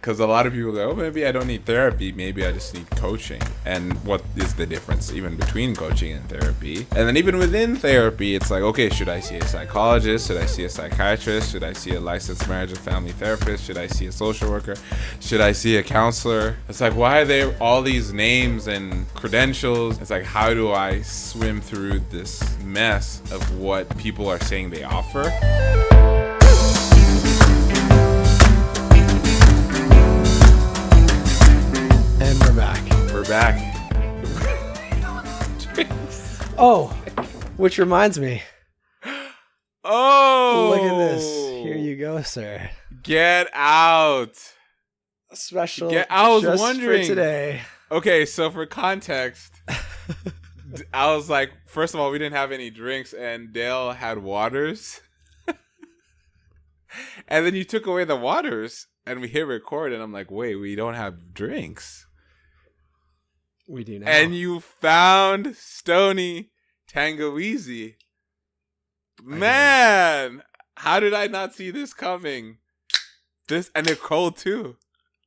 Because a lot of people go, oh, maybe I don't need therapy. Maybe I just need coaching. And what is the difference even between coaching and therapy? And then even within therapy, it's like, okay, should I see a psychologist? Should I see a psychiatrist? Should I see a licensed marriage and family therapist? Should I see a social worker? Should I see a counselor? It's like, why are there all these names and credentials? It's like, how do I swim through this mess of what people are saying they offer? And we're back. We're back. Oh, which reminds me. Oh, Look at this. Here you go, sir. Get out. Special. I was just wondering for today. Okay, so for context, I was like, first of all, we didn't have any drinks, and Dale had waters. And then you took away the waters, and we hit record, and I'm like, wait, we don't have drinks. We do now. And you found Stony Tangawizi. Man, how did I not see this coming? And they're cold too.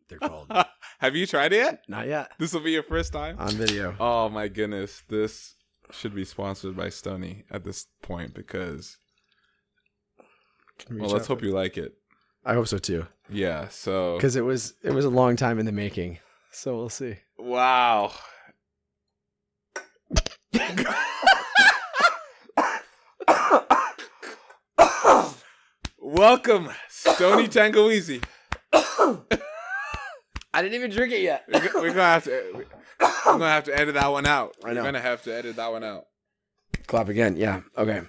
They're cold. Have you tried it yet? Not yet. This will be your first time? On video. Oh my goodness. This should be sponsored by Stony at this point because... Well, let's hope you like it. I hope so too. Yeah, so... Because it was a long time in the making. So we'll see. Wow. Welcome, Stony Tangawizi. I didn't even drink it yet. We're gonna have to edit that one out. I know. We're gonna have to edit that one out. Clap again. Yeah. Okay.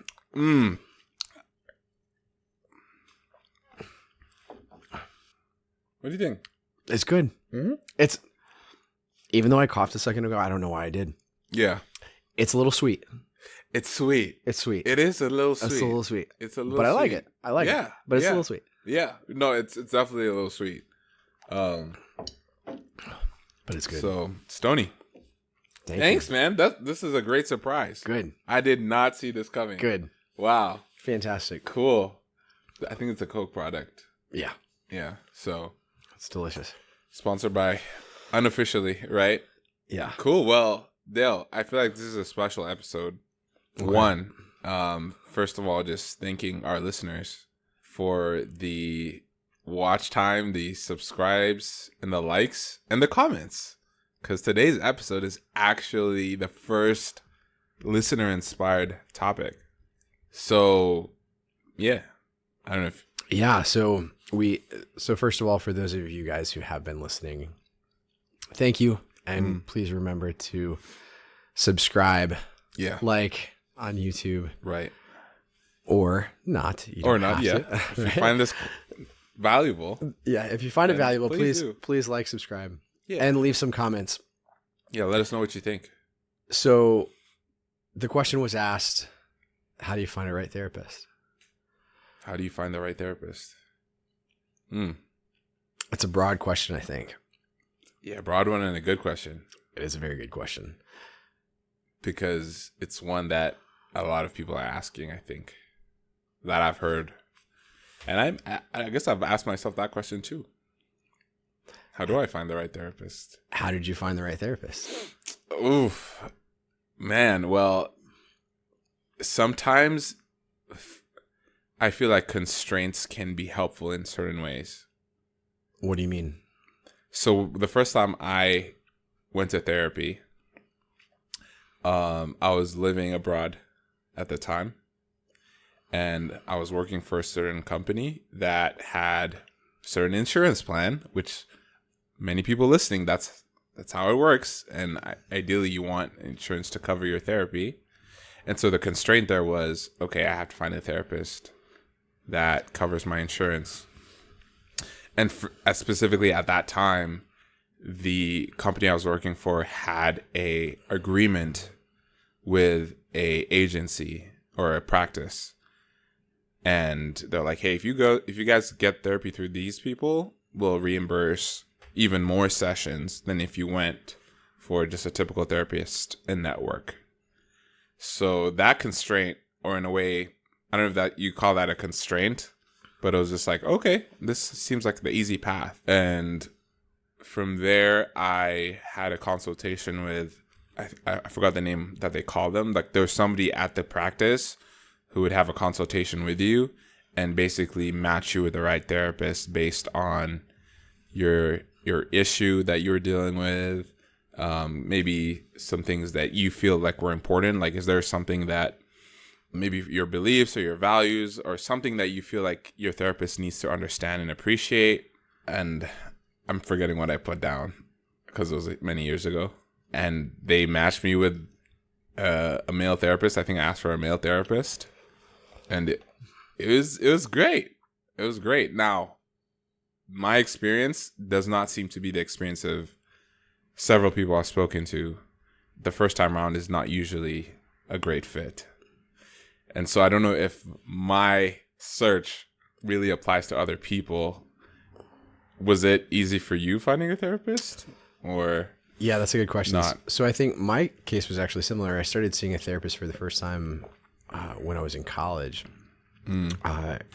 What do you think? It's good. Mm-hmm. It's, even though I coughed a second ago, I don't know why I did. Yeah. It's a little sweet. It's sweet. It's sweet. It is a little sweet. It's a little sweet. It's a little But I like sweet. it. I like it. But it's a little sweet. Yeah. No, it's definitely a little sweet. But it's good. So, Stony. Thanks, man. This is a great surprise. Good. I did not see this coming. Good. Wow. Fantastic. Cool. I think it's a Coke product. Yeah. Yeah. So, It's delicious. sponsored by unofficially, right? Yeah. Cool. Well, Dale, I feel like this is a special episode. Okay. One, first of all, just thanking our listeners for the watch time, the subscribes, and the likes, and the comments. Because today's episode is actually the first listener-inspired topic. So, yeah. I don't know if... Yeah. So first of all, for those of you guys who have been listening, thank you. And please remember to subscribe, like on YouTube. Right. Or not. You Or don't not, have yeah. to, If you right? find this valuable. Yeah, if you find it then valuable, please please do. like, subscribe, Yeah. and leave some comments. Yeah, let us know what you think. So the question was asked, how do you find a right therapist? How do you find the right therapist? It's a broad question, I think. Yeah, broad one and a good question. It is a very good question. Because it's one that a lot of people are asking, I think, that I've heard. And I guess I've asked myself that question too. How do I find the right therapist? How did you find the right therapist? Oof. Man, well, sometimes I feel like constraints can be helpful in certain ways. What do you mean? So the first time I went to therapy, I was living abroad at the time, and I was working for a certain company that had certain insurance plan, which many people listening, that's how it works. And ideally you want insurance to cover your therapy. And so the constraint there was, okay, I have to find a therapist that covers my insurance. And specifically at that time, the company I was working for had a agreement with a agency or a practice, and they're like, "Hey, if you guys get therapy through these people, we'll reimburse even more sessions than if you went for just a typical therapist in network." So that constraint, or in a way, I don't know if that you call that a constraint, but it was just like, okay, this seems like the easy path. And from there, I had a consultation with, I forgot the name that they call them. Like there's somebody at the practice who would have a consultation with you and basically match you with the right therapist based on your issue that you're dealing with. Maybe some things that you feel like were important. Like, is there something that maybe your beliefs or your values or something that you feel like your therapist needs to understand and appreciate? And I'm forgetting what I put down because it was many years ago. And they matched me with a male therapist. I think I asked for a male therapist, and it was great. It was great. Now, my experience does not seem to be the experience of several people I've spoken to. The first time around is not usually a great fit. And so I don't know if my search really applies to other people. Was it easy for you finding a therapist, or? Yeah, that's a good question. Not. So I think my case was actually similar. I started seeing a therapist for the first time when I was in college,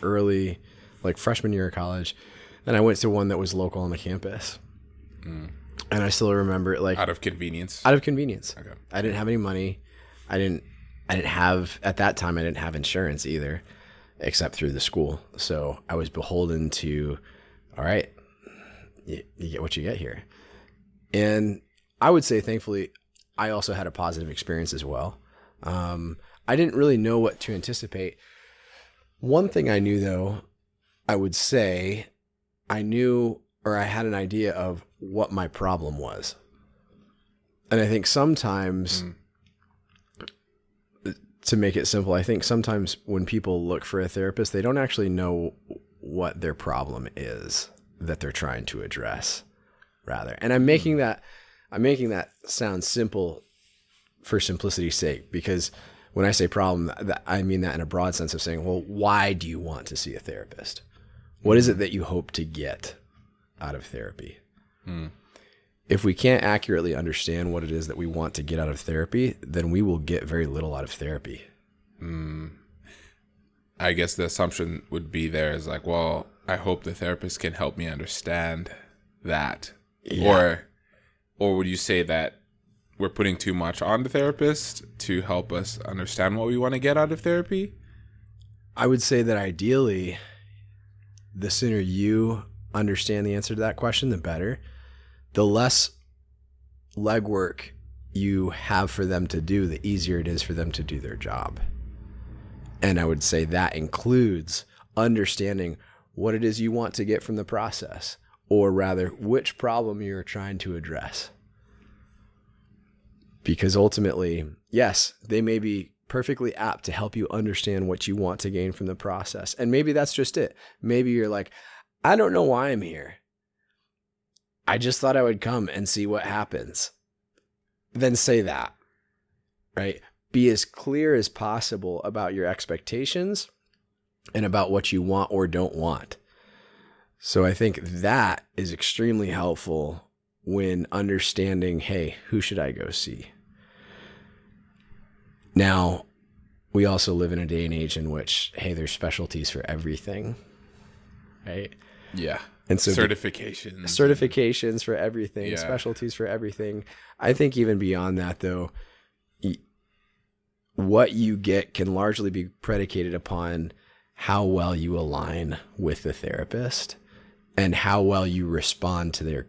early, like freshman year of college. And I went to one that was local on the campus. And I still remember it, like out of convenience. Okay. I didn't have any money. I didn't have, at that time, I didn't have insurance either, except through the school. So I was beholden to, all right, you get what you get here. And I would say, thankfully, I also had a positive experience as well. I didn't really know what to anticipate. One thing I knew, though, I would say I knew, or I had an idea of what my problem was. And I think sometimes, to make it simple, I think sometimes when people look for a therapist, they don't actually know what their problem is that they're trying to address, rather. And I'm making that sound simple for simplicity's sake, because when I say problem, I mean that in a broad sense of saying, well, why do you want to see a therapist? What is it that you hope to get out of therapy? If we can't accurately understand what it is that we want to get out of therapy, then we will get very little out of therapy. I guess the assumption would be there is like, well, I hope the therapist can help me understand that. Yeah. Or would you say that we're putting too much on the therapist to help us understand what we want to get out of therapy? I would say that ideally, the sooner you understand the answer to that question, the better. The less legwork you have for them to do, the easier it is for them to do their job. And I would say that includes understanding what it is you want to get from the process, or rather, which problem you're trying to address. Because ultimately, yes, they may be perfectly apt to help you understand what you want to gain from the process. And maybe that's just it. Maybe you're like, I don't know why I'm here. I just thought I would come and see what happens. Then say that, right? Be as clear as possible about your expectations and about what you want or don't want. So I think that is extremely helpful when understanding, hey, who should I go see? Now, we also live in a day and age in which, hey, there's specialties for everything, right? Yeah. And so certifications for everything, specialties for everything. I think even beyond that, though, what you get can largely be predicated upon how well you align with the therapist and how well you respond to their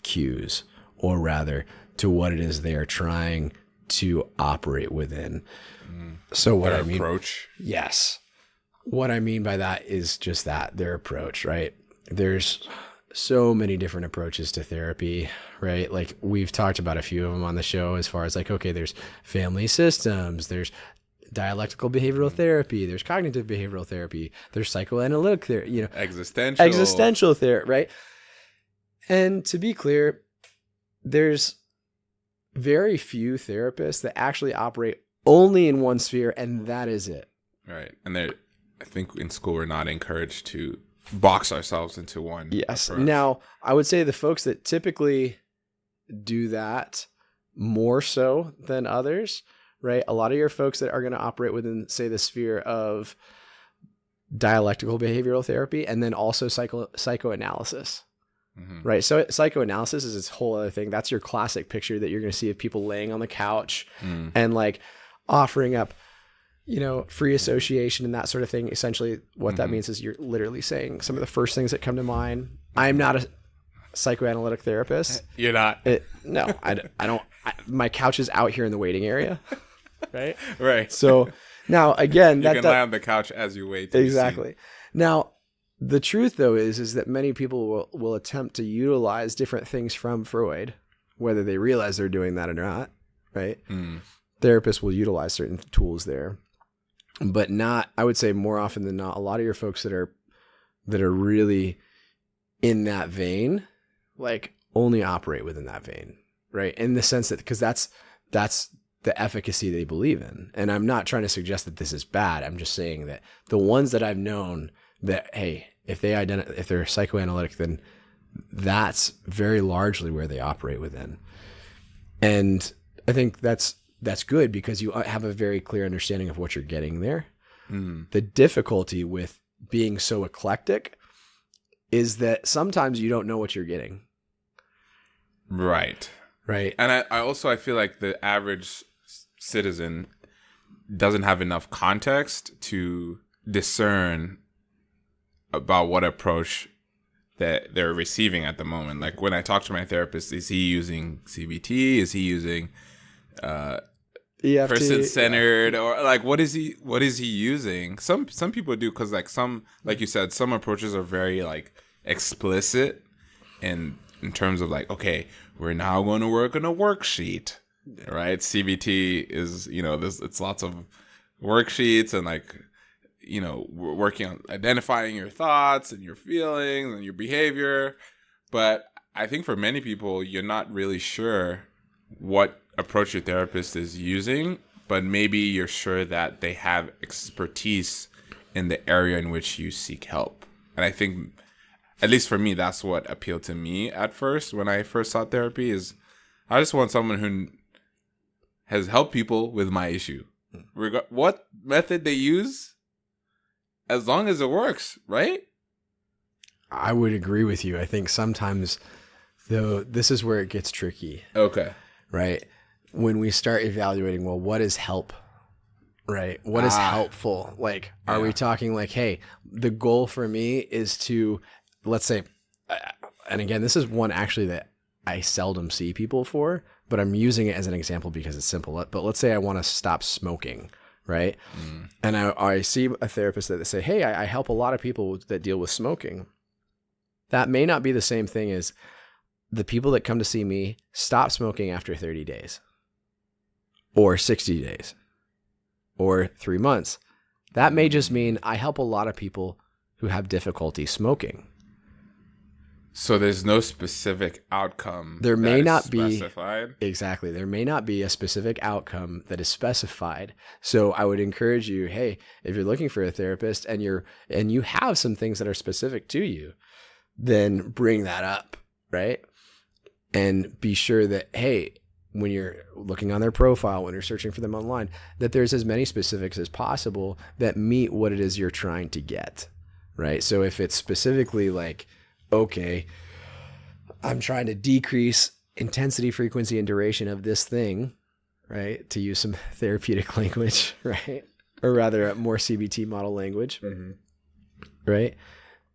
cues, or rather to what it is they are trying to operate within. So what I mean, approach. Yes. What I mean by that is just that, their approach, right? There's so many different approaches to therapy, right? Like we've talked about a few of them on the show, as far as like, okay, there's family systems, there's dialectical behavioral therapy, there's cognitive behavioral therapy, there's psychoanalytic therapy, existential therapy, right? And to be clear, there's very few therapists that actually operate only in one sphere, and that is it. Right. And I think in school we're not encouraged to box ourselves into one. Yes. approach. Now, I would say the folks that typically do that more so than others, right? A lot of your folks that are going to operate within, say, the sphere of dialectical behavioral therapy and then also psychoanalysis, right? So psychoanalysis is this whole other thing. That's your classic picture that you're going to see of people laying on the couch and like offering up, free association and that sort of thing. Essentially what that means is you're literally saying some of the first things that come to mind. I'm not a psychoanalytic therapist. You're not? No, I don't. My couch is out here in the waiting area. Right. Right. So now again, you can lie on the couch as you wait. Exactly. Now, the truth though is that many people will attempt to utilize different things from Freud, whether they realize they're doing that or not. Right. Therapists will utilize certain tools there, but not. I would say more often than not, a lot of your folks that are really in that vein, like only operate within that vein, right? In the sense that because that's the efficacy they believe in. And I'm not trying to suggest that this is bad. I'm just saying that the ones that I've known that, hey, if they're psychoanalytic, then that's very largely where they operate within. And I think that's good because you have a very clear understanding of what you're getting there. The difficulty with being so eclectic is that sometimes you don't know what you're getting. Right. And I feel like the average citizen doesn't have enough context to discern about what approach that they're receiving at the moment. Like when I talk to my therapist, is he using CBT? Is he using EFT, person-centered, or like what is he using? Some people do, because like you said, some approaches are very like explicit in terms of like, okay, we're now going to work on a worksheet, right? CBT is, it's lots of worksheets and like, we're working on identifying your thoughts and your feelings and your behavior. But I think for many people, you're not really sure what approach your therapist is using, but maybe you're sure that they have expertise in the area in which you seek help. And I think, at least for me, that's what appealed to me at first when I first sought therapy. Is I just want someone who has helped people with my issue. What method they use, as long as it works, right? I would agree with you. I think sometimes, though, this is where it gets tricky. Okay. Right? When we start evaluating, well, what is help? Right? What is helpful? Like, are we talking like, hey, the goal for me is to, let's say, and again, this is one actually that I seldom see people for, but I'm using it as an example because it's simple. But let's say I want to stop smoking, right? And I see a therapist that say, hey, I help a lot of people that deal with smoking. That may not be the same thing as the people that come to see me stop smoking after 30 days or 60 days or 3 months. That may just mean I help a lot of people who have difficulty smoking. So there's no specific outcome. There may not be specified. Exactly. There may not be a specific outcome that is specified. So I would encourage you, hey, if you're looking for a therapist and you have some things that are specific to you, then bring that up, right? And be sure that, hey, when you're looking on their profile, when you're searching for them online, that there's as many specifics as possible that meet what it is you're trying to get, right? So if it's specifically like, okay, I'm trying to decrease intensity, frequency, and duration of this thing, right? To use some therapeutic language, right? Or rather a more CBT model language, right?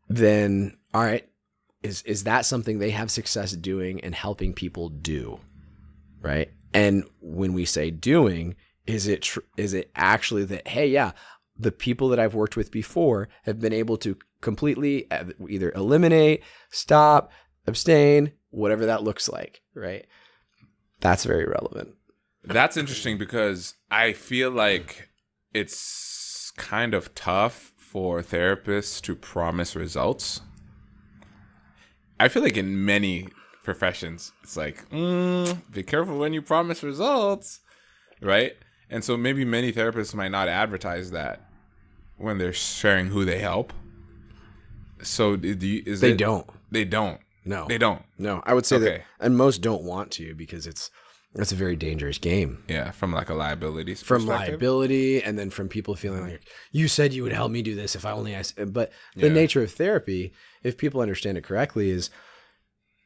Then, all right, is that something they have success doing and helping people do, right? And when we say doing, is it actually that, hey, yeah, the people that I've worked with before have been able to completely either eliminate, stop, abstain, whatever that looks like, right? That's very relevant. That's interesting because I feel like it's kind of tough for therapists to promise results. I feel like in many professions, it's like, be careful when you promise results, right? And so maybe many therapists might not advertise that when they're sharing who they help. So they don't. No, they don't. No, I would say that, and most don't want to because it's a very dangerous game. Yeah, from like a liability perspective. From liability, and then from people feeling like, you said you would help me do this if I only asked. But the nature of therapy, if people understand it correctly, is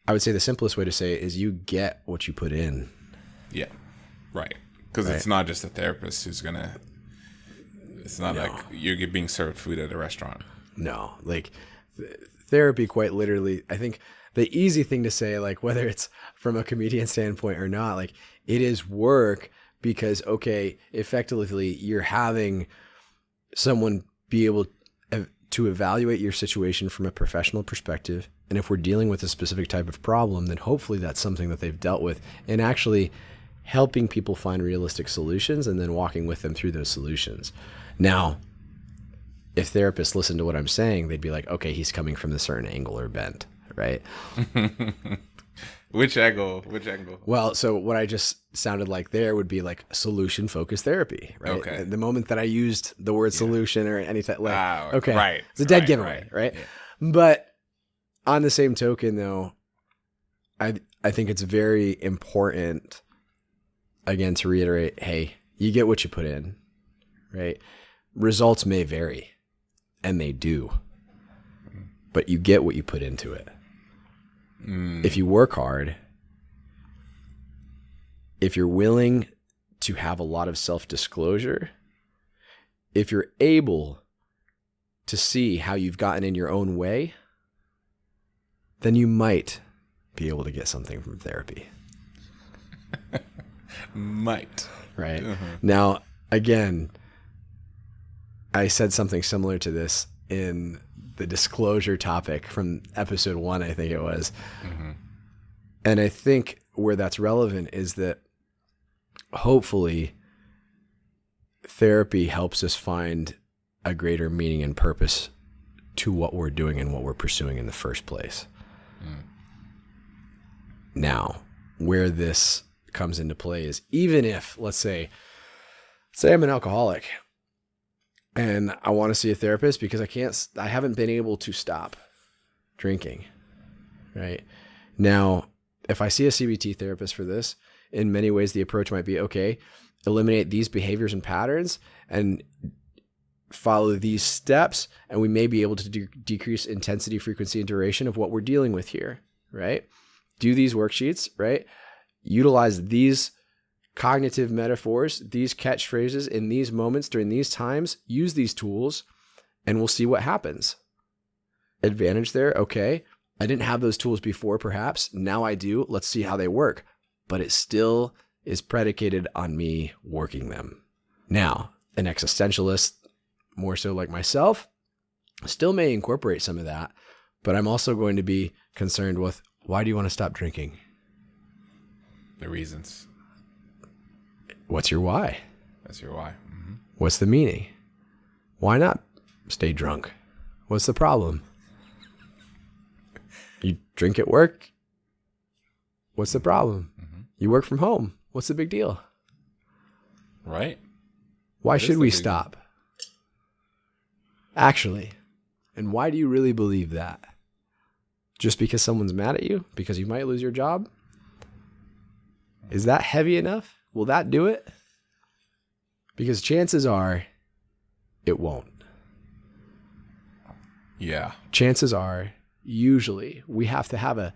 I would say the simplest way to say it is you get what you put in. Yeah. Right. Because it's not just a therapist who's going to, it's not like you're being served food at a restaurant. No, like therapy quite literally, I think the easy thing to say, like whether it's from a comedian standpoint or not, like it is work because, okay, effectively you're having someone be able to evaluate your situation from a professional perspective. And if we're dealing with a specific type of problem, then hopefully that's something that they've dealt with and actually helping people find realistic solutions and then walking with them through those solutions. Now, if therapists listen to what I'm saying, they'd be like, okay, he's coming from a certain angle or bent, right? Which angle? Well, so what I just sounded like there would be like solution-focused therapy, right? Okay. The moment that I used the word solution or anything, like, okay, right. It's a dead giveaway, right? Yeah. But on the same token, though, I think it's very important, again, to reiterate, hey, you get what you put in, right? Results may vary, and they do, but you get what you put into it. If you work hard, if you're willing to have a lot of self-disclosure, if you're able to see how you've gotten in your own way, then you might be able to get something from therapy. Might. Right. Now, again, I said something similar to this in the disclosure topic from episode 1, I think it was. And I think where that's relevant is that hopefully therapy helps us find a greater meaning and purpose to what we're doing and what we're pursuing in the first place. Now, where this comes into play is even if, let's say I'm an alcoholic and I want to see a therapist because I haven't been able to stop drinking, right? Now, if I see a CBT therapist for this, in many ways, the approach might be, okay, eliminate these behaviors and patterns and follow these steps, and we may be able to decrease intensity, frequency, and duration of what we're dealing with here, right? Do these worksheets, right? Utilize these cognitive metaphors, these catchphrases in these moments during these times, use these tools, and we'll see what happens. Advantage there, okay, I didn't have those tools before perhaps, now I do, let's see how they work. But it still is predicated on me working them. Now, an existentialist, more so like myself, still may incorporate some of that, but I'm also going to be concerned with, why do you want to stop drinking? The reasons. What's your why? That's your why. What's the meaning? Why not stay drunk? What's the problem? You drink at work? What's the problem? You work from home. What's the big deal? Right. Why should we stop? Actually, and why do you really believe that? Just because someone's mad at you? Because you might lose your job? Is that heavy enough? Will that do it? Because chances are it won't. Yeah. Chances are, usually, we have to have a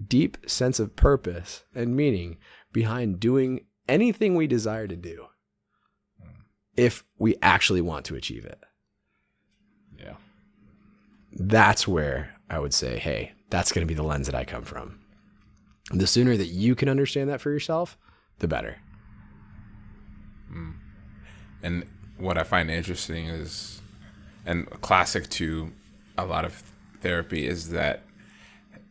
deep sense of purpose and meaning behind doing anything we desire to do if we actually want to achieve it. Yeah. That's where I would say, hey, that's going to be the lens that I come from. The sooner that you can understand that for yourself, the better. And what I find interesting is, and classic to a lot of therapy, is that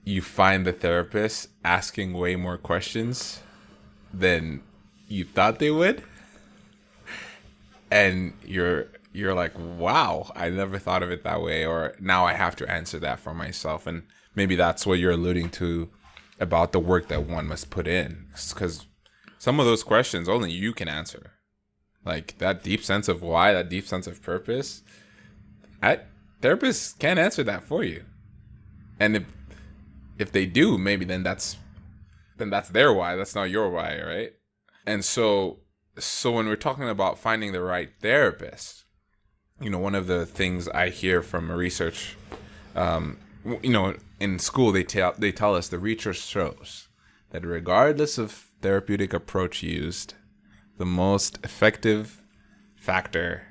you find the therapist asking way more questions than you thought they would. And you're like, wow, I never thought of it that way. Or now I have to answer that for myself. And maybe that's what you're alluding to about the work that one must put in. Because some of those questions only you can answer. Like that deep sense of why, that deep sense of purpose, therapists can't answer that for you. And if they do, maybe then that's their why. That's not your why, right? And so when we're talking about finding the right therapist, one of the things I hear from research in school they tell us the research shows that regardless of therapeutic approach used, the most effective factor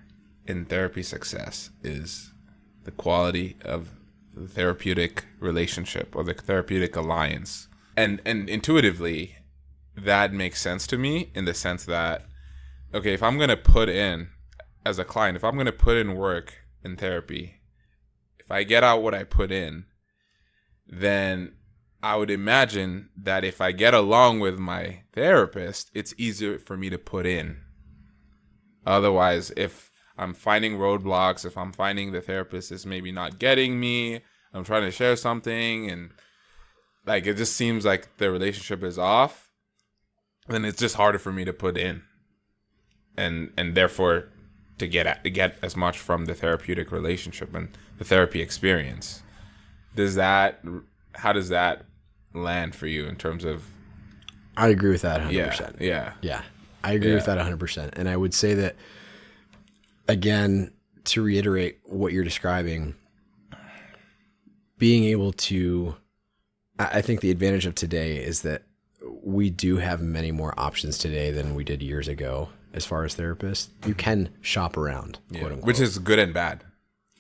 in therapy success is the quality of the therapeutic relationship or the therapeutic alliance. And intuitively, that makes sense to me in the sense that, okay, if I'm going to put in, as a client, if I'm going to put in work in therapy, if I get out what I put in, then I would imagine that if I get along with my therapist, it's easier for me to put in. Otherwise, if I'm finding roadblocks, if I'm finding the therapist is maybe not getting me, I'm trying to share something and like it just seems like the relationship is off, then it's just harder for me to put in. And therefore to get as much from the therapeutic relationship and the therapy experience. How does that land for you in terms of? I agree with that 100%. Yeah. I agree with that 100%. And I would say that, again, to reiterate what you're describing, being able to, I think the advantage of today is that we do have many more options today than we did years ago. As far as therapists, you can shop around, quote unquote. Which is good and bad.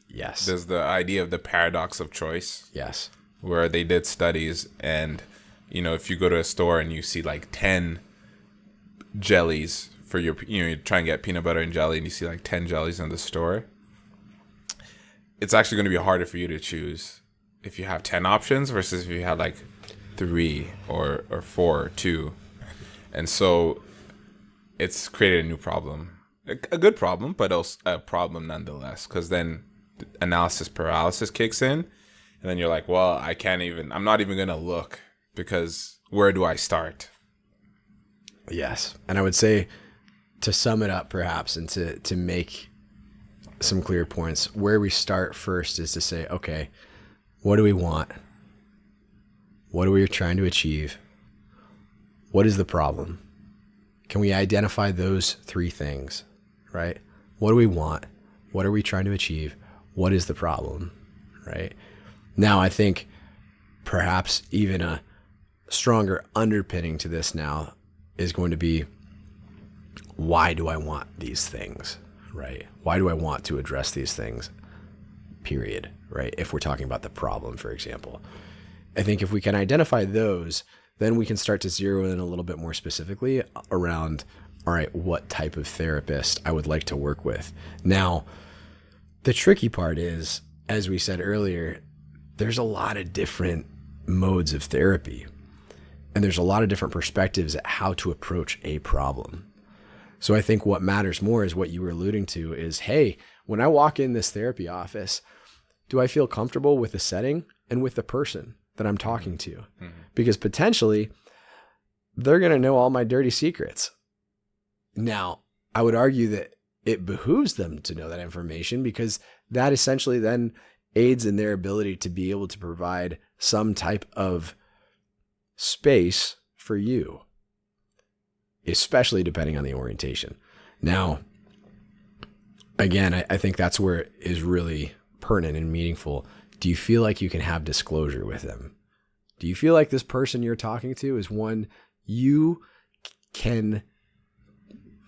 Yes. There's the idea of the paradox of choice. Yes. Where they did studies and, if you go to a store and you see like 10 jellies for you try and get peanut butter and jelly and you see like 10 jellies in the store, it's actually going to be harder for you to choose if you have 10 options versus if you have like 3 or 4 or 2. And so it's created a new problem, a good problem, but also a problem nonetheless, because then analysis paralysis kicks in and then you're like, well, I'm not even going to look because where do I start? Yes. And I would say, to sum it up perhaps and to make some clear points, where we start first is to say, okay, what do we want? What are we trying to achieve? What is the problem? Can we identify those 3 things, right? What do we want? What are we trying to achieve? What is the problem, right? Now, I think perhaps even a stronger underpinning to this now is going to be, why do I want these things, right? Why do I want to address these things, period, right? If we're talking about the problem, for example. I think if we can identify those, then we can start to zero in a little bit more specifically around, all right, what type of therapist I would like to work with. Now, the tricky part is, as we said earlier, there's a lot of different modes of therapy, and there's a lot of different perspectives at how to approach a problem. So I think what matters more is what you were alluding to is, hey, when I walk in this therapy office, do I feel comfortable with the setting and with the person that I'm talking to? Mm-hmm. Because potentially they're going to know all my dirty secrets. Now, I would argue that it behooves them to know that information because that essentially then aids in their ability to be able to provide some type of space for you, especially depending on the orientation. Now, again, I think that's where it is really pertinent and meaningful. Do you feel like you can have disclosure with them? Do you feel like this person you're talking to is one you can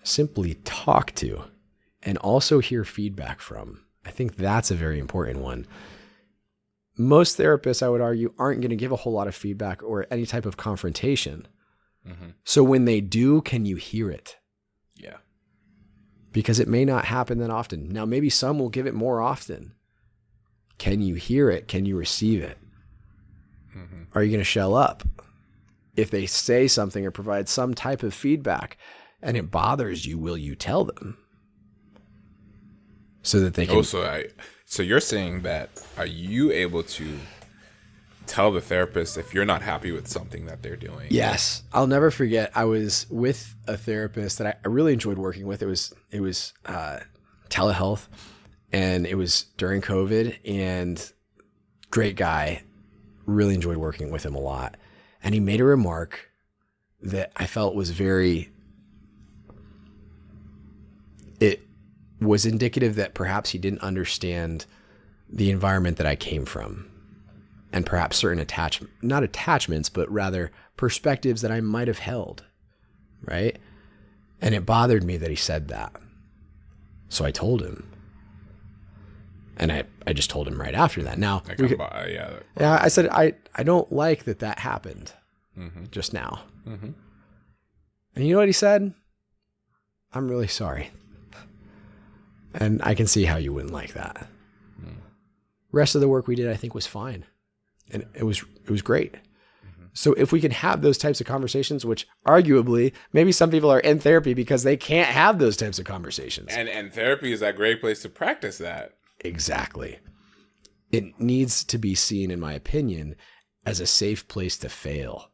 simply talk to and also hear feedback from? I think that's a very important one. Most therapists, I would argue, aren't going to give a whole lot of feedback or any type of confrontation. Mm-hmm. So when they do, can you hear it? Yeah. Because it may not happen that often. Now, maybe some will give it more often. Can you hear it? Can you receive it? Mm-hmm. Are you going to shell up? If they say something or provide some type of feedback and it bothers you, will you tell them? So that they can... So you're saying that, are you able to tell the therapist if you're not happy with something that they're doing? Yes. I'll never forget. I was with a therapist that I really enjoyed working with. It was telehealth, and it was during COVID, and great guy. Really enjoyed working with him a lot. And he made a remark that I felt was it was indicative that perhaps he didn't understand the environment that I came from. and perhaps certain not attachments, but rather perspectives that I might have held, right? And it bothered me that he said that. So I told him. And I just told him right after that. Now, I said, I don't like that happened just now. Mm-hmm. And you know what he said? I'm really sorry. And I can see how you wouldn't like that. Rest of the work we did, I think, was fine. And it was great. So if we can have those types of conversations, which arguably maybe some people are in therapy because they can't have those types of conversations. And therapy is a great place to practice that. Exactly. It needs to be seen, in my opinion, as a safe place to fail.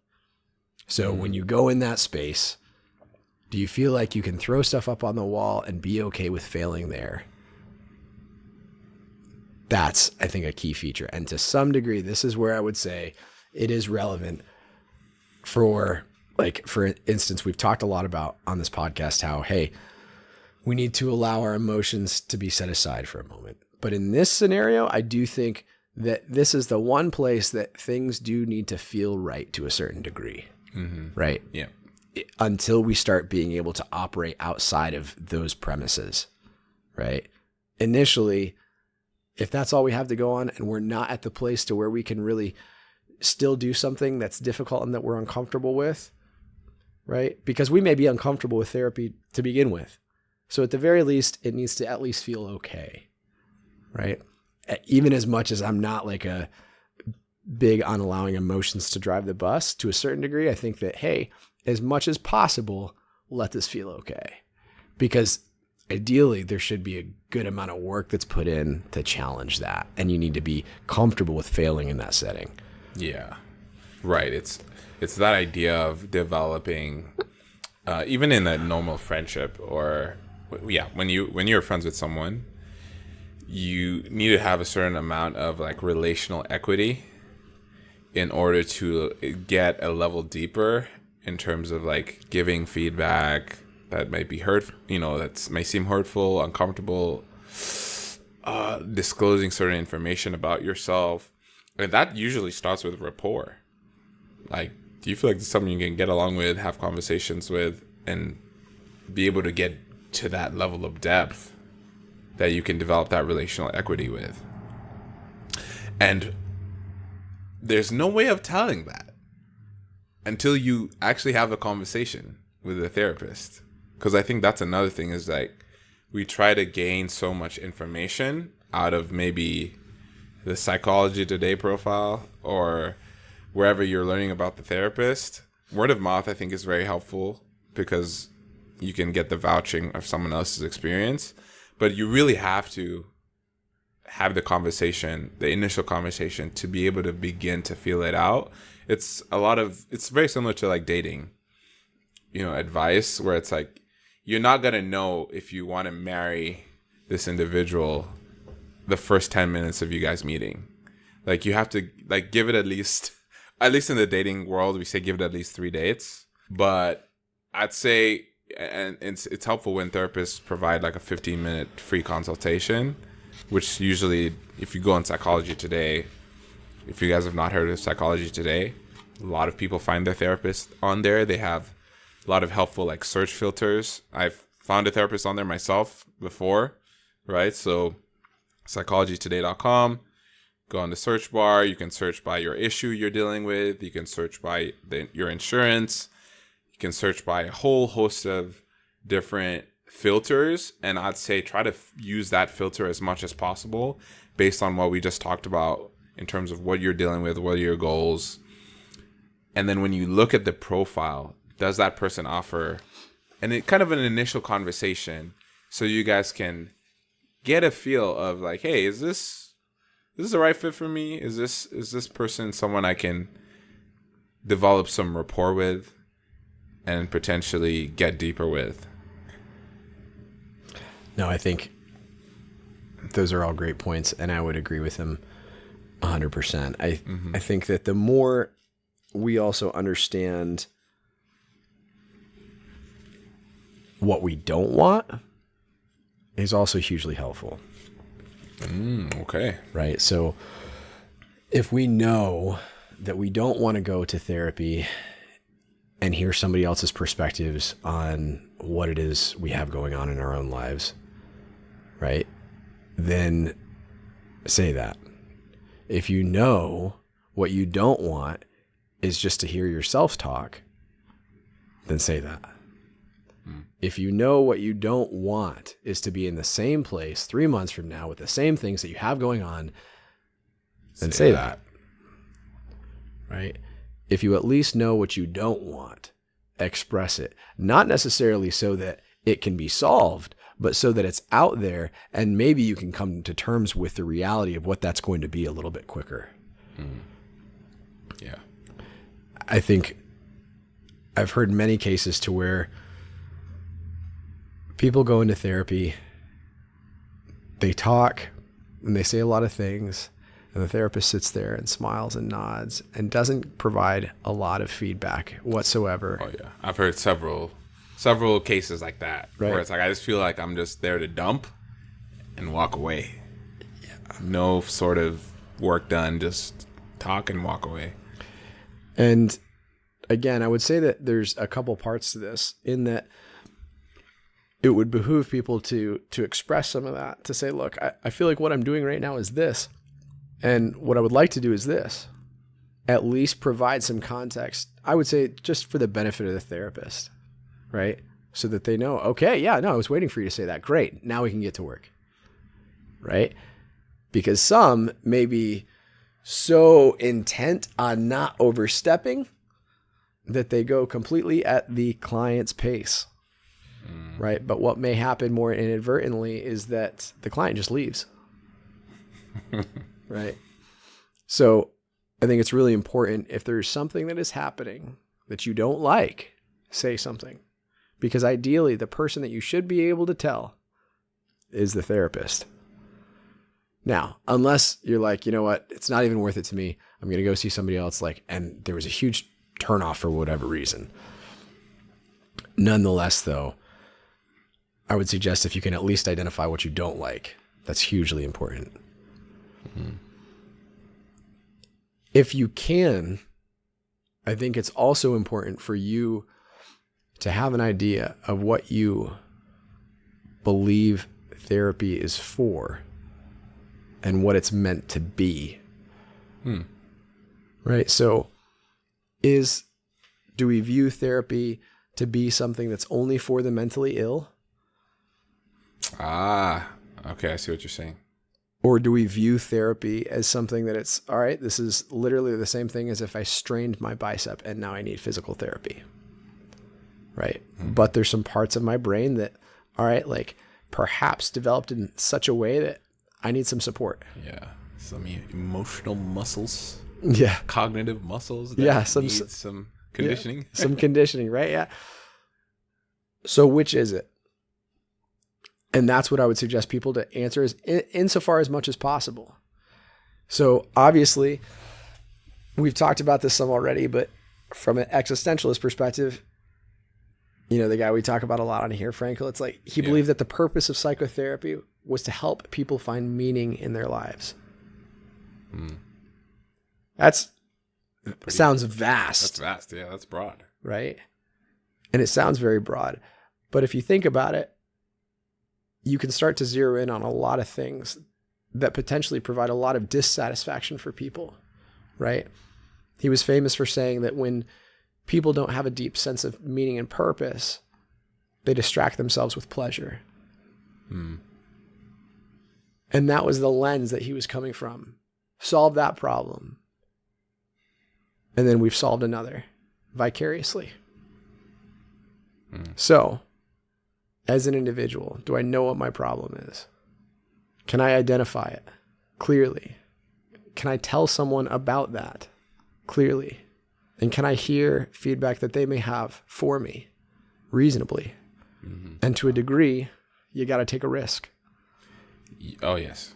So when you go in that space, do you feel like you can throw stuff up on the wall and be okay with failing there? That's, I think, a key feature. And to some degree, this is where I would say it is relevant for instance, we've talked a lot about on this podcast how, hey, we need to allow our emotions to be set aside for a moment. But in this scenario, I do think that this is the one place that things do need to feel right to a certain degree, right? Yeah. Until we start being able to operate outside of those premises, right? Initially, if that's all we have to go on and we're not at the place to where we can really still do something that's difficult and that we're uncomfortable with, right? Because we may be uncomfortable with therapy to begin with. So at the very least, it needs to at least feel okay, right? Even as much as I'm not like a big on allowing emotions to drive the bus to a certain degree, I think that, hey, as much as possible, let this feel okay. Because ideally, there should be a good amount of work that's put in to challenge that. And you need to be comfortable with failing in that setting. Yeah, right. It's that idea of developing, even in a normal friendship or, when you're friends with someone, you need to have a certain amount of like relational equity in order to get a level deeper in terms of like giving feedback that might be that may seem hurtful, uncomfortable, disclosing certain information about yourself. And that usually starts with rapport. Like, do you feel like it's something you can get along with, have conversations with, and be able to get to that level of depth that you can develop that relational equity with? And there's no way of telling that until you actually have a conversation with a therapist. Because I think that's another thing is like we try to gain so much information out of maybe the Psychology Today profile or wherever you're learning about the therapist. Word of mouth, I think, is very helpful because you can get the vouching of someone else's experience. But you really have to have the initial conversation to be able to begin to feel it out. It's very similar to like dating, advice where it's like, you're not going to know if you want to marry this individual the first 10 minutes of you guys meeting. Like you have to like give it at least in the dating world, we say give it at least 3 dates. But I'd say, and it's helpful when therapists provide like a 15-minute free consultation, which usually, if you go on Psychology Today, if you guys have not heard of Psychology Today, a lot of people find their therapist on there. They have a lot of helpful like search filters. I've found a therapist on there myself before, right? So psychologytoday.com, go on the search bar. You can search by your issue you're dealing with. You can search by your insurance. You can search by a whole host of different filters. And I'd say try to use that filter as much as possible based on what we just talked about in terms of what you're dealing with, what are your goals. And then when you look at the profile, does that person offer kind of an initial conversation so you guys can get a feel of like, hey, is this the right fit for me? Is this person someone I can develop some rapport with and potentially get deeper with? No, I think those are all great points, and I would agree with him 100%. I think that the more we also understand what we don't want is also hugely helpful. Okay. Right. So if we know that we don't want to go to therapy and hear somebody else's perspectives on what it is we have going on in our own lives, right? Then say that. If you know what you don't want is just to hear yourself talk, then say that. If you know what you don't want is to be in the same place 3 months from now with the same things that you have going on, then say that. Right? If you at least know what you don't want, express it. Not necessarily so that it can be solved, but so that it's out there and maybe you can come to terms with the reality of what that's going to be a little bit quicker. Yeah. I think I've heard many cases to where people go into therapy, they talk and they say a lot of things, and the therapist sits there and smiles and nods and doesn't provide a lot of feedback whatsoever. Oh yeah. I've heard several cases like that, right, where it's like, I just feel like I'm just there to dump and walk away. Yeah. No sort of work done, just talk and walk away. And again, I would say that there's a couple parts to this, in that it would behoove people to express some of that, to say, look, I feel like what I'm doing right now is this, and what I would like to do is this. At least provide some context, I would say, just for the benefit of the therapist, right? So that they know, okay, yeah, no, I was waiting for you to say that. Great. Now we can get to work, right? Because some may be so intent on not overstepping that they go completely at the client's pace, right? But what may happen more inadvertently is that the client just leaves, right? So I think it's really important, if there's something that is happening that you don't like, say something. Because ideally, the person that you should be able to tell is the therapist. Now, unless you're like, you know what, it's not even worth it to me, I'm going to go see somebody else, and there was a huge turnoff for whatever reason. Nonetheless, though, I would suggest if you can at least identify what you don't like, that's hugely important. If you can, I think it's also important for you to have an idea of what you believe therapy is for and what it's meant to be. Right? So do we view therapy to be something that's only for the mentally ill? Okay, I see what you're saying. Or do we view therapy as something that it's, all right, this is literally the same thing as if I strained my bicep and now I need physical therapy, right? But there's some parts of my brain that, all right, perhaps developed in such a way that I need some support. Yeah, some emotional muscles. Yeah. Cognitive muscles. That need some conditioning. Yeah, some conditioning, right? Yeah. So which is it? And that's what I would suggest people to answer, is insofar as much as possible. So obviously, we've talked about this some already, but from an existentialist perspective, the guy we talk about a lot on here, Frankl, it's like he believed that the purpose of psychotherapy was to help people find meaning in their lives. Sounds vast. That's vast. Yeah, that's broad. Right? And it sounds very broad. But if you think about it, you can start to zero in on a lot of things that potentially provide a lot of dissatisfaction for people, right? He was famous for saying that when people don't have a deep sense of meaning and purpose, they distract themselves with pleasure. And that was the lens that he was coming from. Solve that problem. And then we've solved another vicariously. So, as an individual, do I know what my problem is? Can I identify it clearly? Can I tell someone about that clearly? And can I hear feedback that they may have for me reasonably? And to a degree, you got to take a risk. Oh, yes.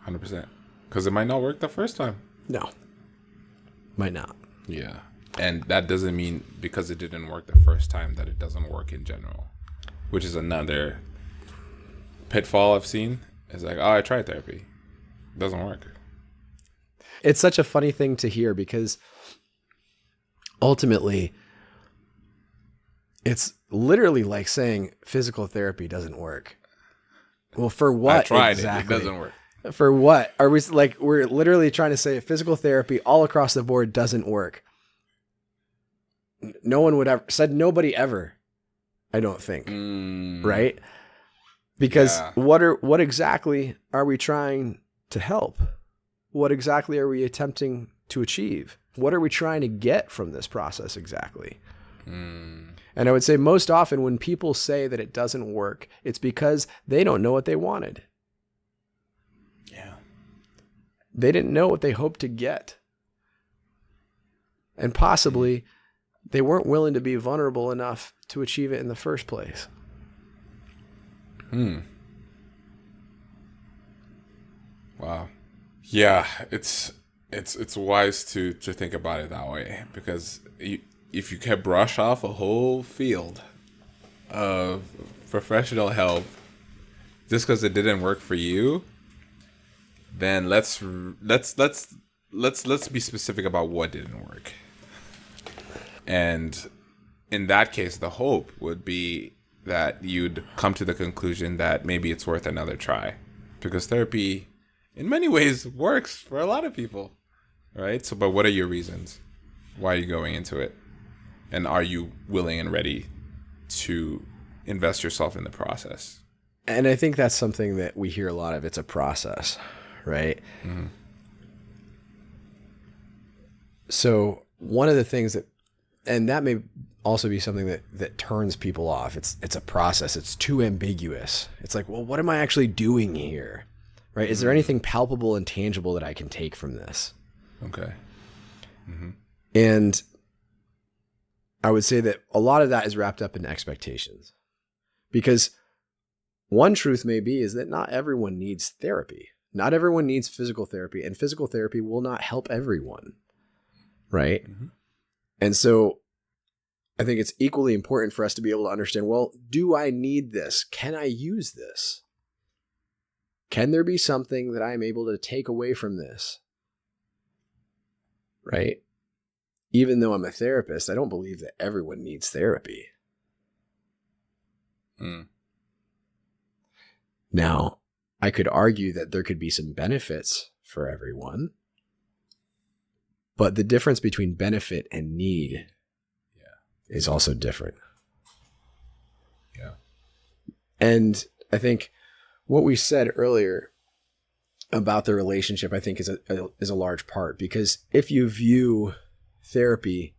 100%. Because it might not work the first time. No. Might not. Yeah. And that doesn't mean because it didn't work the first time that it doesn't work in general. Which is another pitfall I've seen. It's like, I tried therapy. It doesn't work. it's such a funny thing to hear because ultimately it's literally like saying physical therapy doesn't work. Well, for what? I tried exactly? It doesn't work. For what? Are we like, we're literally trying to say physical therapy all across the board doesn't work. No one would ever said nobody ever. I don't think. Right? Because what exactly are we trying to help? What exactly are we attempting to achieve? What are we trying to get from this process exactly? And I would say most often when people say that it doesn't work, it's because they don't know what they wanted. Yeah. They didn't know what they hoped to get. And possibly they weren't willing to be vulnerable enough to achieve it in the first place. Wow. Yeah, it's wise to think about it that way, because if you can brush off a whole field of professional help just because it didn't work for you, then let's be specific about what didn't work. And in that case, the hope would be that you'd come to the conclusion that maybe it's worth another try, because therapy in many ways works for a lot of people, right? So, but what are your reasons? Why are you going into it? And are you willing and ready to invest yourself in the process? And I think that's something that we hear a lot of. It's a process, right? Mm-hmm. So one of the things that, and that may also be something that turns people off. It's a process. It's too ambiguous. It's like, well, what am I actually doing here? Right? Mm-hmm. Is there anything palpable and tangible that I can take from this? Okay. Mm-hmm. And I would say that a lot of that is wrapped up in expectations, because one truth may be is that not everyone needs therapy. Not everyone needs physical therapy, and physical therapy will not help everyone. Right? Mm-hmm. And so I think it's equally important for us to be able to understand, well, do I need this? Can I use this? Can there be something that I'm able to take away from this? Right? Even though I'm a therapist, I don't believe that everyone needs therapy. Now, I could argue that there could be some benefits for everyone, but the difference between benefit and need is also different. Yeah. And I think what we said earlier about the relationship, I think is a large part, because if you view therapy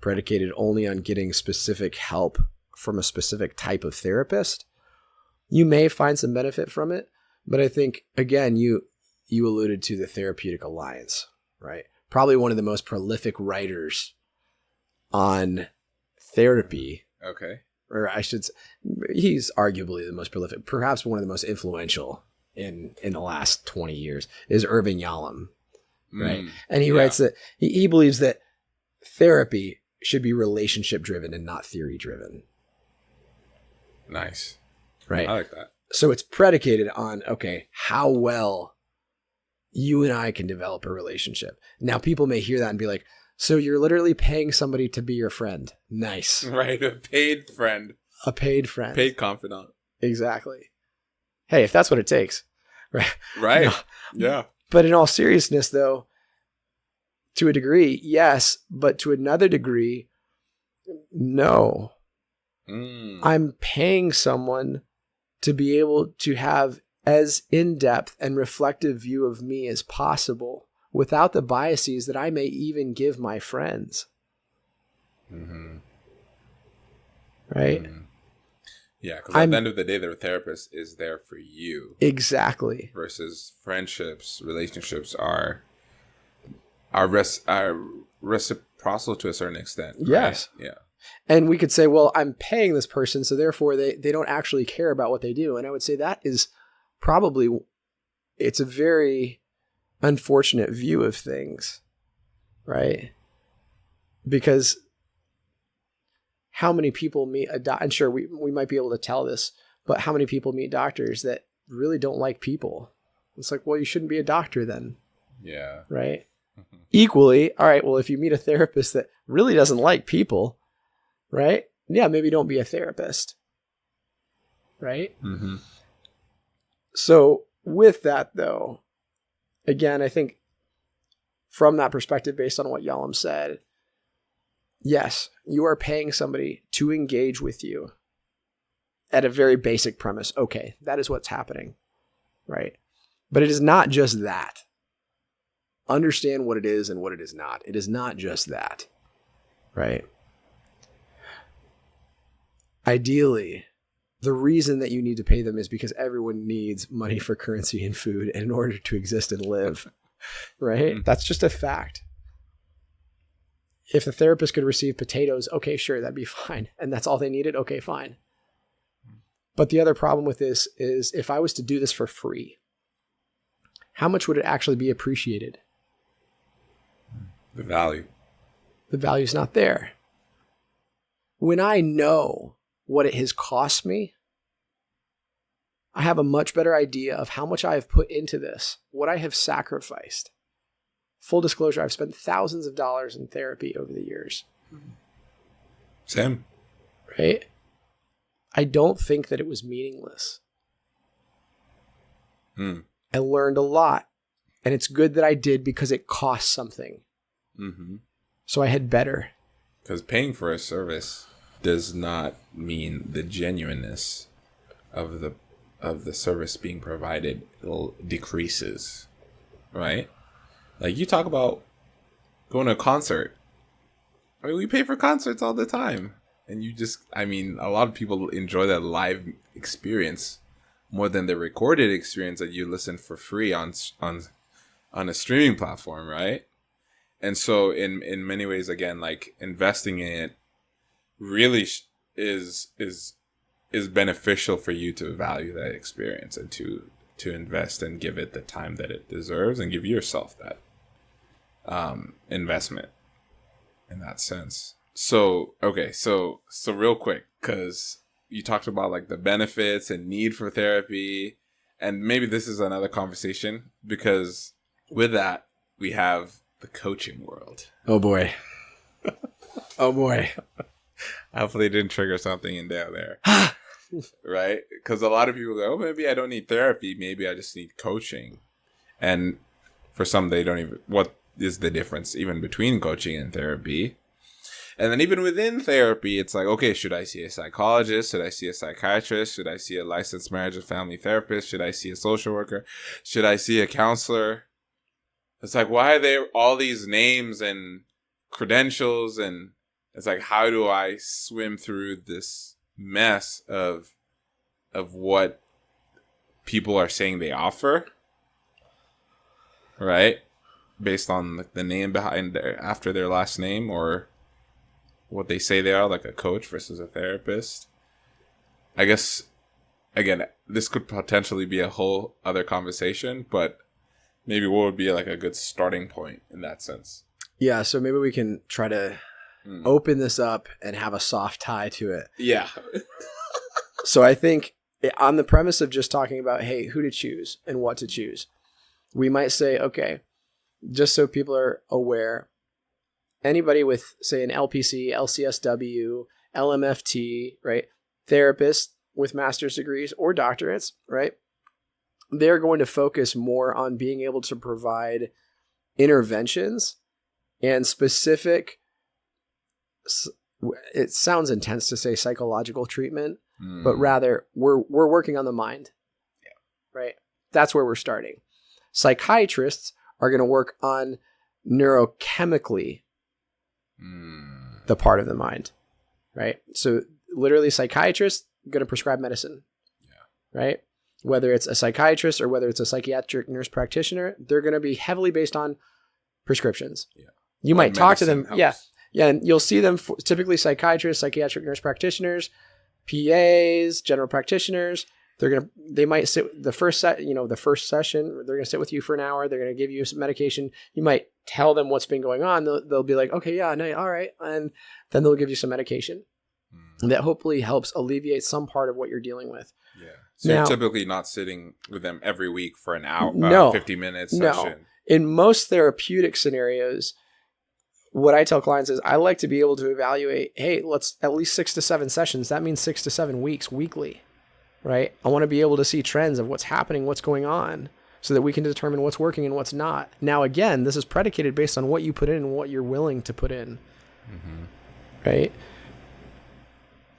predicated only on getting specific help from a specific type of therapist, you may find some benefit from it. But I think, again, you alluded to the Therapeutic Alliance, right? Probably one of the most prolific writers on therapy. Okay. Or I should say, he's arguably the most prolific, perhaps one of the most influential in the last 20 years, is Irvin Yalom, right? And he writes that he believes that therapy should be relationship driven and not theory driven. Nice. Right. I like that. So it's predicated on, okay, how well you and I can develop a relationship. Now people may hear that and be like, so you're literally paying somebody to be your friend. Nice. Right. A paid friend. A paid friend. Paid confidant. Exactly. Hey, if that's what it takes. Right. Right. No. Yeah. But in all seriousness, though, to a degree, yes. But to another degree, no. I'm paying someone to be able to have as in-depth and reflective view of me as possible, without the biases that I may even give my friends. Mm-hmm. Right? Mm-hmm. Yeah, because at the end of the day, the therapist is there for you. Exactly. Versus friendships, relationships are reciprocal to a certain extent. Right? Yes. Yeah. And we could say, well, I'm paying this person, so therefore they don't actually care about what they do. And I would say that is probably, it's a very unfortunate view of things, right? Because how many people meet a doctor, and sure, we might be able to tell this, but how many people meet doctors that really don't like people? It's like, well, you shouldn't be a doctor then. Yeah. Right? Equally, all right, well, if you meet a therapist that really doesn't like people, right? Yeah, maybe don't be a therapist, right? Mm-hmm. So with that, though, again, I think from that perspective, based on what Yalam said, yes, you are paying somebody to engage with you at a very basic premise. Okay, that is what's happening, right? But it is not just that. Understand what it is and what it is not. It is not just that, right? Ideally, the reason that you need to pay them is because everyone needs money for currency and food in order to exist and live, right? That's just a fact. If the therapist could receive potatoes, okay, sure, that'd be fine. And that's all they needed, okay, fine. But the other problem with this is if I was to do this for free, how much would it actually be appreciated? The value. The value's not there. When I know what it has cost me, I have a much better idea of how much I have put into this, what I have sacrificed. Full disclosure, I've spent thousands of dollars in therapy over the years. Same. Right? I don't think that it was meaningless. I learned a lot. And it's good that I did because it cost something. Mm-hmm. So I had better. Because paying for a service does not mean the genuineness of the service being provided decreases, right? Like you talk about going to a concert. I mean, we pay for concerts all the time, and a lot of people enjoy that live experience more than the recorded experience that you listen for free on a streaming platform, right? And so in many ways, again, like investing in it really is beneficial for you to value that experience and to invest and give it the time that it deserves and give yourself that investment in that sense. So, okay. So real quick, cause you talked about like the benefits and need for therapy, and maybe this is another conversation because with that we have the coaching world. Oh boy. Oh boy. Hopefully it didn't trigger something in there. Right? Because a lot of people go, oh, maybe I don't need therapy. Maybe I just need coaching. And for some, they don't even, what is the difference even between coaching and therapy? And then even within therapy, it's like, okay, should I see a psychologist? Should I see a psychiatrist? Should I see a licensed marriage and family therapist? Should I see a social worker? Should I see a counselor? It's like, why are there all these names and credentials? And it's like, how do I swim through this mess of what people are saying they offer, right? Based on the name behind after their last name or what they say they are, like a coach versus a therapist. I guess, again, this could potentially be a whole other conversation, but maybe what would be like a good starting point in that sense? Yeah, so maybe we can try to open this up and have a soft tie to it. Yeah. So I think on the premise of just talking about, hey, who to choose and what to choose, we might say, okay, just so people are aware, anybody with, say, an LPC, LCSW, LMFT, right, therapist with master's degrees or doctorates, right, they're going to focus more on being able to provide interventions and specific, it sounds intense to say psychological treatment, but rather we're working on the mind, right? That's where we're starting. Psychiatrists are going to work on neurochemically the part of the mind, right? So literally psychiatrists going to prescribe medicine, right? Whether it's a psychiatrist or whether it's a psychiatric nurse practitioner, they're going to be heavily based on prescriptions. Yeah. You might talk to them. Helps. Yeah. And you'll see them typically psychiatrists, psychiatric nurse practitioners, PAs, general practitioners. They might sit the first session, they're going to sit with you for an hour. They're going to give you some medication. You might tell them what's been going on. They'll be like, okay, yeah, no, all right. And then they'll give you some medication that hopefully helps alleviate some part of what you're dealing with. Yeah. So you're typically not sitting with them every week for an hour, 50 minutes session. in most therapeutic scenarios, what I tell clients is I like to be able to evaluate, hey, let's at least 6 to 7 sessions. That means 6 to 7 weeks weekly, right? I want to be able to see trends of what's happening, what's going on, so that we can determine what's working and what's not. Now, again, this is predicated based on what you put in and what you're willing to put in, right?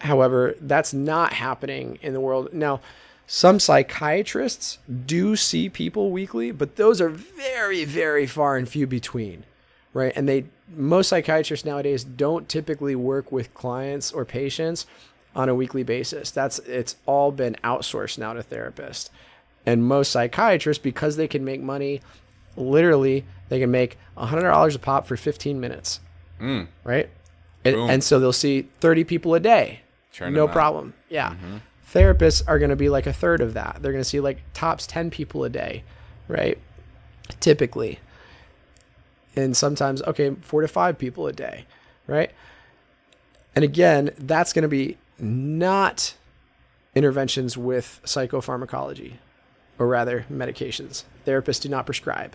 However, that's not happening in the world. Now, some psychiatrists do see people weekly, but those are very, very far and few between, right? And most psychiatrists nowadays don't typically work with clients or patients on a weekly basis. It's all been outsourced now to therapists. And most psychiatrists, because they can make money, literally, they can make $100 a pop for 15 minutes, right? And so they'll see 30 people a day. No problem. Yeah. Therapists are going to be like a third of that. They're going to see like tops 10 people a day, right? Typically. And sometimes, 4 to 5 people a day, right? And again, that's going to be not interventions with psychopharmacology, or rather medications. Therapists do not prescribe.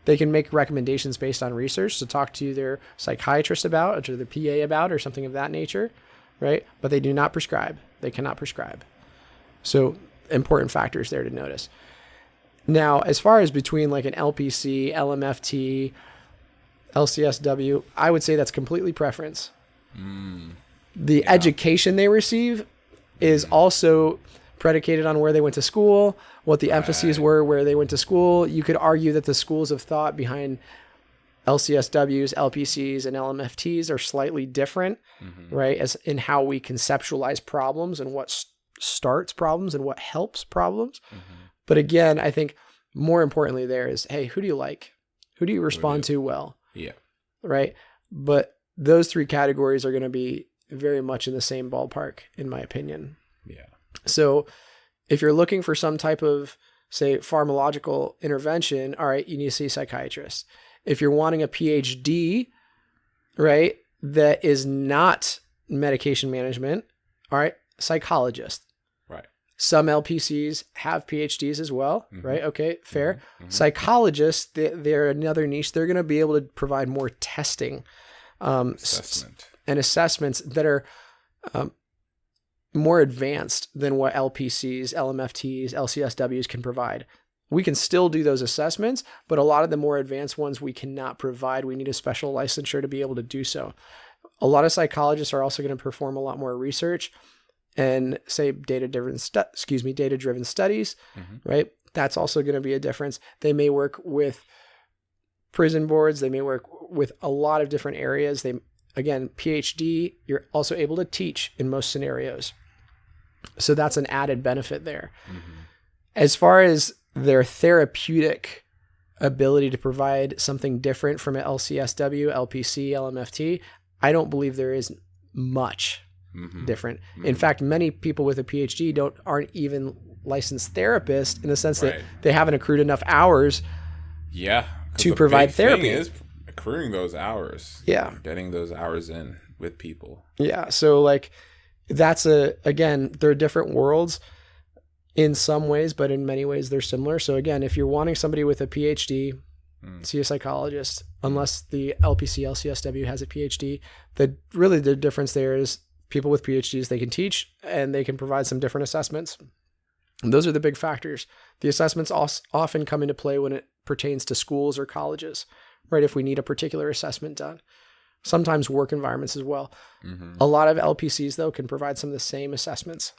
They can make recommendations based on research to talk to their psychiatrist about, or to their PA about, or something of that nature, right? But they do not prescribe. They cannot prescribe. So important factors there to notice. Now, as far as between like an LPC, LMFT, LCSW, I would say that's completely preference. The education they receive is also predicated on where they went to school, what the emphases were where they went to school. You could argue that the schools of thought behind LCSWs, LPCs, and LMFTs are slightly different, right? As in how we conceptualize problems and what starts problems and what helps problems. But again, I think more importantly there is, hey, who do you like? Who do you respond to well? Yeah. Right? But those 3 categories are going to be very much in the same ballpark, in my opinion. Yeah. So if you're looking for some type of, say, pharmacological intervention, all right, you need to see a psychiatrist. If you're wanting a PhD, right, that is not medication management, all right, psychologist. Right. Some LPCs have PhDs as well, right? Okay, fair. Psychologists, they're another niche. They're going to be able to provide more testing and assessments that are more advanced than what LPCs, LMFTs, LCSWs can provide. We can still do those assessments, but a lot of the more advanced ones we cannot provide. We need a special licensure to be able to do so. A lot of psychologists are also going to perform a lot more research and say data-driven studies, right? That's also going to be a difference. They may work with prison boards. They may work with a lot of different areas. Again, PhD, you're also able to teach in most scenarios. So that's an added benefit there. As far as their therapeutic ability to provide something different from an LCSW, LPC, LMFT, I don't believe there is much different. In fact, many people with a PhD aren't even licensed therapists in the sense that they haven't accrued enough hours to provide therapy. The thing is accruing those hours. Yeah. Getting those hours in with people. Yeah. So like that's again, they're different worlds in some ways, but in many ways they're similar. So again, if you're wanting somebody with a PhD, see a psychologist, unless the LPC, LCSW has a PhD. The difference there is people with PhDs, they can teach and they can provide some different assessments. And those are the big factors. The assessments often come into play when it pertains to schools or colleges, right? If we need a particular assessment done. Sometimes work environments as well. A lot of LPCs, though, can provide some of the same assessments.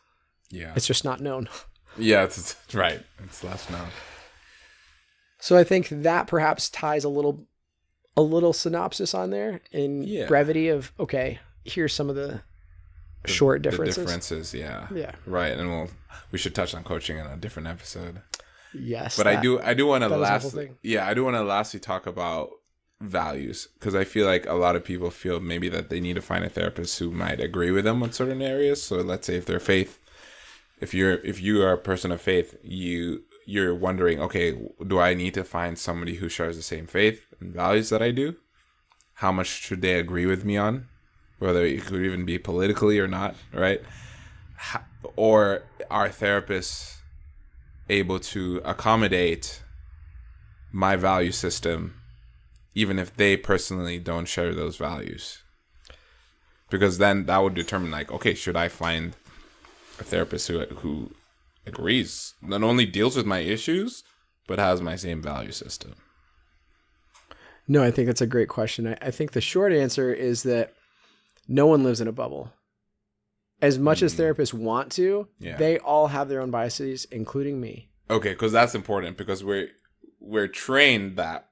Yeah. It's just not known. Yeah, it's right. It's less known. So I think that perhaps ties a little synopsis on there in brevity of, okay, here's some of the short differences. The differences, yeah. Yeah. Right. And we should touch on coaching in a different episode. Yes. But I do want to lastly talk about values, because I feel like a lot of people feel maybe that they need to find a therapist who might agree with them on certain areas. So let's say if they're faith, if you are a person of faith, you're wondering, okay, do I need to find somebody who shares the same faith and values that I do? How much should they agree with me on? Whether it could even be politically or not, right? Or are therapists able to accommodate my value system, even if they personally don't share those values? Because then that would determine, like, okay, should I find a therapist who agrees, not only deals with my issues, but has my same value system? No, I think that's a great question. I think the short answer is that no one lives in a bubble. As much as therapists want to, they all have their own biases, including me. Okay, because that's important, because we're trained that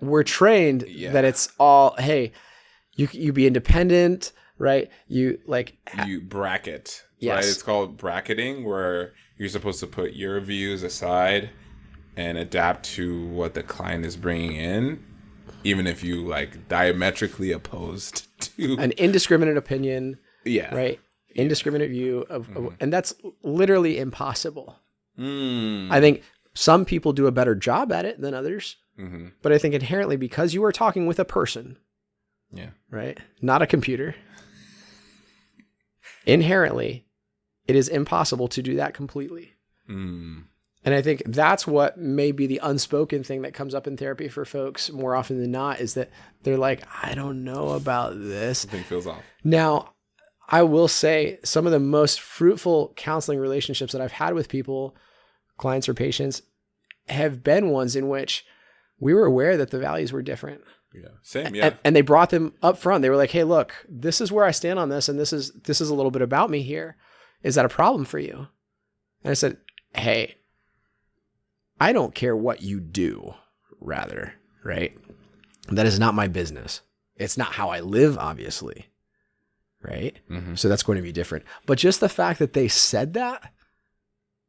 we're trained that it's all, hey, you be independent, right? You bracket. Yes. Right? It's called bracketing, where you're supposed to put your views aside and adapt to what the client is bringing in, even if you like diametrically opposed to an indiscriminate opinion. Yeah. Right. Indiscriminate view of and that's literally impossible. I think some people do a better job at it than others, but I think inherently, because you are talking with a person, right, not a computer, inherently, it is impossible to do that completely. And I think that's what may be the unspoken thing that comes up in therapy for folks more often than not, is that they're like, I don't know about this. Something feels off. Now, I will say some of the most fruitful counseling relationships that I've had with people, clients or patients, have been ones in which we were aware that the values were different. Yeah. Same. Yeah. And they brought them up front. They were like, hey, look, this is where I stand on this. And this is a little bit about me here. Is that a problem for you? And I said, hey, I don't care what you do, rather, right? That is not my business. It's not how I live, obviously. Right? So that's going to be different. But just the fact that they said that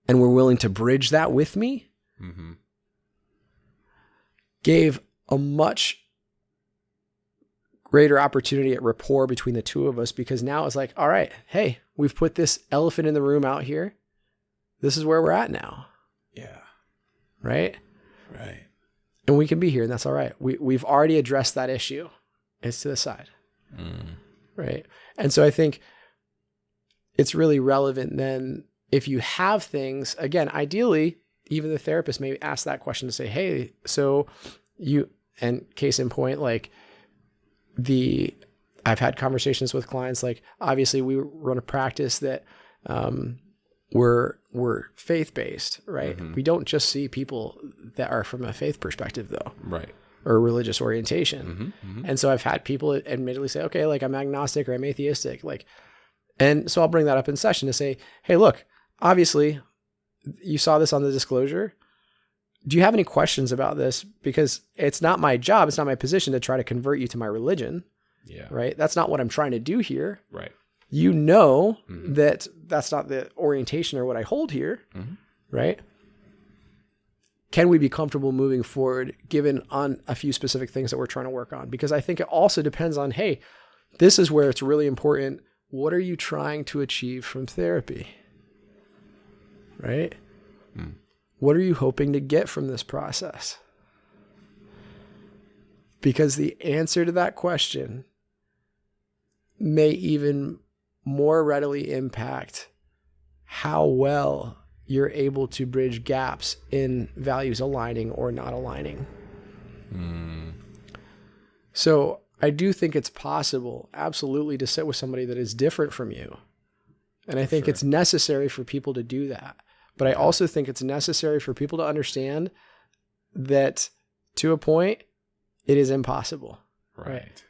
and were willing to bridge that with me gave a much greater opportunity at rapport between the two of us, because now it's like, all right, hey, we've put this elephant in the room out here. This is where we're at now. Yeah. Right? Right. And we can be here, and that's all right. We've already addressed that issue. It's to the side. Right. And so I think it's really relevant then, if you have things, again, ideally, even the therapist may ask that question to say, hey, so you, and case in point, like I've had conversations with clients, like obviously we run a practice that we're faith-based, right? We don't just see people that are from a faith perspective though. Right. Or religious orientation. And so I've had people admittedly say, okay, like I'm agnostic or I'm atheistic. And so I'll bring that up in session to say, hey, look, obviously you saw this on the disclosure. Do you have any questions about this? Because it's not my job. It's not my position to try to convert you to my religion. Yeah. Right. That's not what I'm trying to do here. Right. You know that that's not the orientation or what I hold here. Right. Can we be comfortable moving forward given on a few specific things that we're trying to work on? Because I think it also depends on, hey, this is where it's really important. What are you trying to achieve from therapy? Right? What are you hoping to get from this process? Because the answer to that question may even more readily impact how well you're able to bridge gaps in values aligning or not aligning. So I do think it's possible, absolutely, to sit with somebody that is different from you. And I think it's necessary for people to do that. But I also think it's necessary for people to understand that to a point, it is impossible. Right?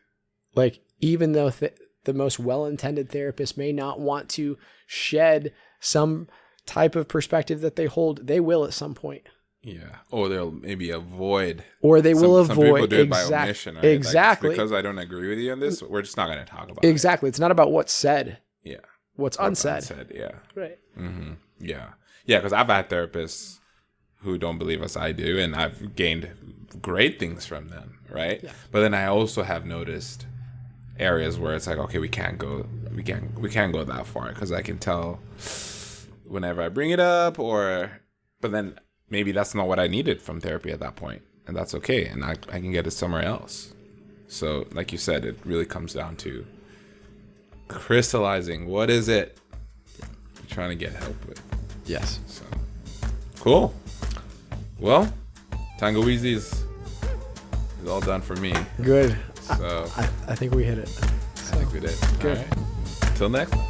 Like, even though the most well-intended therapist may not want to shed some type of perspective that they hold, they will at some point. Yeah. Or they'll maybe avoid. Or they will avoid. Some people do it by omission. Right? Exactly. Like, because I don't agree with you on this, we're just not going to talk about it. Exactly. It's not about what's said. Yeah. What's unsaid. Yeah. Right. Yeah. Yeah. Because I've had therapists who don't believe as I do, and I've gained great things from them. Right. Yeah. But then I also have noticed areas where it's like, okay, we can't go that far, because I can tell whenever I bring it up, but then maybe that's not what I needed from therapy at that point, and that's okay, and I can get it somewhere else. So like you said, it really comes down to crystallizing what is it you're trying to get help with. Yes. So cool. Well, Tangawizi is all done for me. Good. So I think we hit it. I think we did. Good. All right. Till next time.